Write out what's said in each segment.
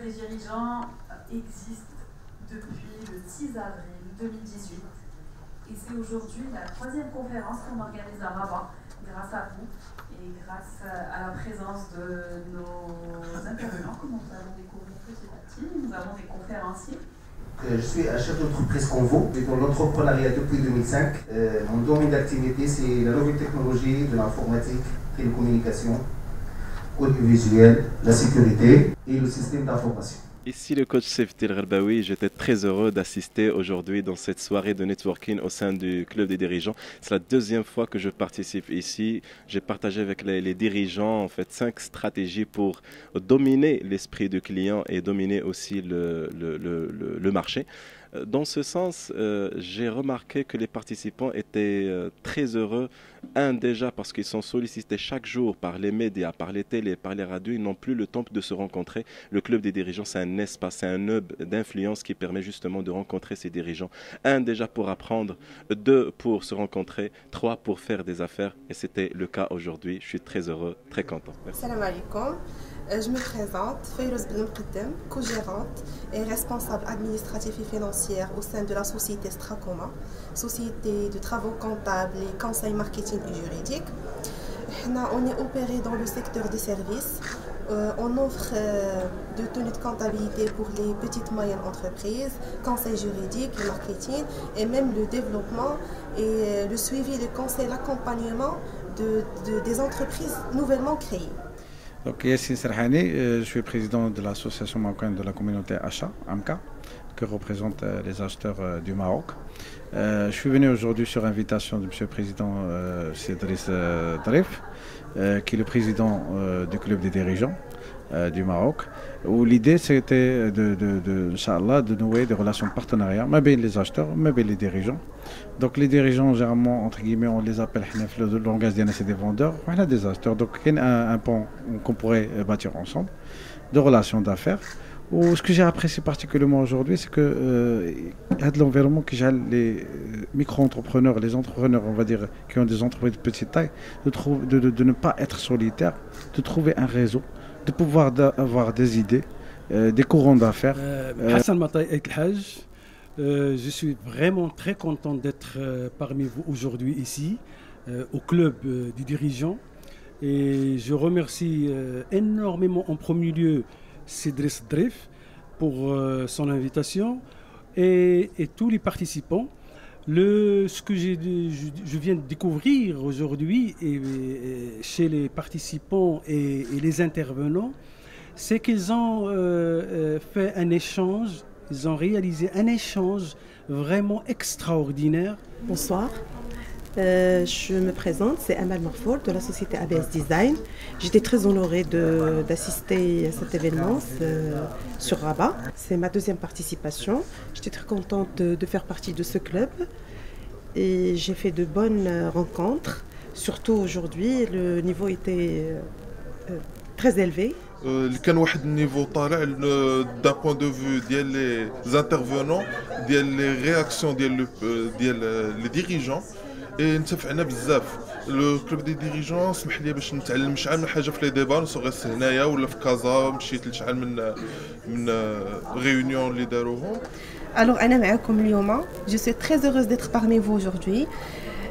des dirigeants existe depuis le 6 avril 2018 et c'est aujourd'hui la 3e conférence qu'on organise à Rabat grâce à vous et grâce à la présence de nos intervenants que nous allons découvrir petit à petit. Nous avons des conférenciers. Je suis un chef d'entreprise Convo, je suis dans l'entrepreneuriat depuis 2005. Mon domaine d'activité, c'est la nouvelle technologie de l'informatique, télécommunication, audiovisuel, la sécurité et le système d'information. Ici le coach Sefti El-Gherbaoui, j'étais très heureux d'assister aujourd'hui dans cette soirée de networking au sein du club des dirigeants. C'est la 2e fois que je participe ici. J'ai partagé avec les dirigeants en fait 5 stratégies pour dominer l'esprit du client et dominer aussi le marché. Dans ce sens, j'ai remarqué que les participants étaient très heureux. Déjà parce qu'ils sont sollicités chaque jour par les médias, par les télés, par les radios. Ils n'ont plus le temps de se rencontrer. Le club des dirigeants, c'est un espace, c'est un hub d'influence qui permet justement de rencontrer ces dirigeants. Déjà pour apprendre, 2 pour se rencontrer, 3 pour faire des affaires. Et c'était le cas aujourd'hui. Je suis très heureux, très content. Merci. Salam alaikum. Je me présente, Fayrouz Belmqaddem, co-gérante et responsable administrative et financière au sein de la société Stracoma, société de travaux comptables et conseils marketing et juridique. On est opéré dans le secteur des services. On offre de tenue de comptabilité pour les petites et moyennes entreprises, conseils juridiques, le marketing et même le développement et le suivi, le conseil, l'accompagnement des entreprises nouvellement créées. Donc Yassine Serhani, je suis président de l'association marocaine de la communauté Achat, AMCA, qui représente les acheteurs du Maroc. Je suis venu aujourd'hui sur invitation de M. le Président Driss Dref, qui est le président du club des dirigeants du Maroc, où l'idée c'était de nouer des relations de partenariat, même les acheteurs, même les dirigeants. Donc les dirigeants, généralement, entre guillemets, on les appelle, le langage c'est des vendeurs, on a des acheteurs. Donc il y a un pont qu'on pourrait bâtir ensemble, de relations d'affaires. Ce que j'ai apprécié particulièrement aujourd'hui, c'est que y a de l'environnement qui gère les micro-entrepreneurs, les entrepreneurs, on va dire, qui ont des entreprises de petite taille, de ne pas être solitaires, de trouver un réseau, de pouvoir avoir des idées, des courants d'affaires. Hassan Mataï El Haj, je suis vraiment très content d'être parmi vous aujourd'hui ici, au club des dirigeants. Et je remercie énormément en premier lieu Driss Dref pour son invitation et tous les participants. Ce que je viens de découvrir aujourd'hui chez les participants et les intervenants, c'est qu'ils ont fait un échange, ils ont réalisé un échange vraiment extraordinaire. Bonsoir. Je me présente, c'est Amal Marfour de la société ABS Design. J'étais très honorée d'assister à cet événement sur Rabat. C'est ma 2e participation. J'étais très contente de faire partie de ce club et j'ai fait de bonnes rencontres. Surtout aujourd'hui, le niveau était très élevé. كان واحد النيفو طالع d'un point de vue ديال les intervenants ديال les réactions ديال les dirigeants. نتفعنا بزاف لو كلوب دي ديريجون سمح لي باش نتعلم شحال من حاجه في لي ديبا نصغر هنايا ولا في كازا مشيت لشحال من ريونيون اللي داروهم. Alors انا معكم اليوم je suis très heureuse d'être parmi vous aujourd'hui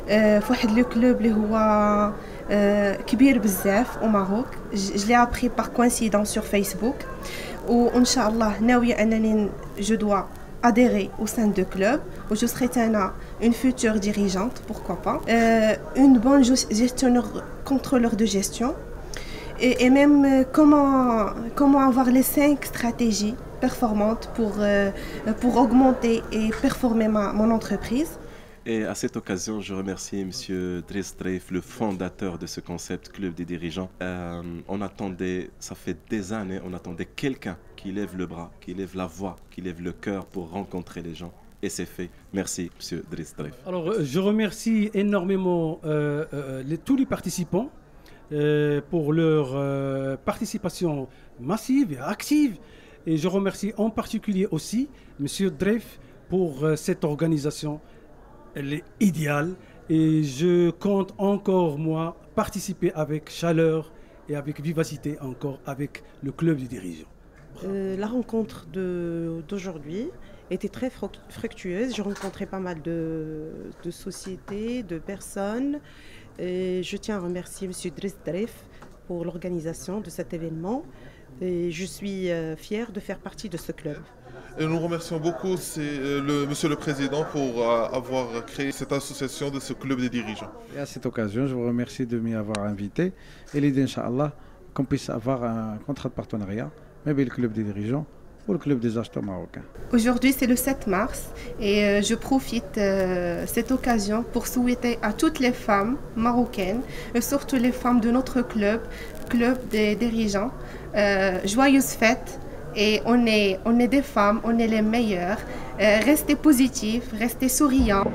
في واحد لو كلوب اللي هو كبير بزاف au Maroc. Je l'ai appris par coïncidence sur Facebook وان شاء الله ناويه انني je dois adhérer au sein de club où je serai une future dirigeante, pourquoi pas, une bonne gestionnaire, contrôleur de gestion et même comment avoir les 5 stratégies performantes pour augmenter et performer mon entreprise. Et à cette occasion, je remercie M. Driss Dref, le fondateur de ce concept Club des dirigeants. On attendait, ça fait des années, on attendait quelqu'un qui lève le bras, qui lève la voix, qui lève le cœur pour rencontrer les gens. Et c'est fait. Merci, M. Driss Dref. Alors, je remercie énormément tous les participants pour leur participation massive et active. Et je remercie en particulier aussi M. Dref pour cette organisation. Elle est idéale et je compte encore, moi, participer avec chaleur et avec vivacité encore avec le club des dirigeants. La rencontre d'aujourd'hui était très fructueuse. J'ai rencontré pas mal de sociétés, de personnes. Et je tiens à remercier M. Driss Darif pour l'organisation de cet événement. Et je suis fière de faire partie de ce club. Et nous remercions beaucoup Monsieur le Président pour avoir créé cette association de ce club des dirigeants. Et à cette occasion, je vous remercie de m'y avoir invité. Et l'idée, Inch'Allah, qu'on puisse avoir un contrat de partenariat, mais le club des dirigeants ou le club des acheteurs marocains. Aujourd'hui, c'est le 7 mars et je profite de cette occasion pour souhaiter à toutes les femmes marocaines, et surtout les femmes de notre club des dirigeants, joyeuses fêtes. Et on est des femmes, on est les meilleures. Restez positifs, restez souriants.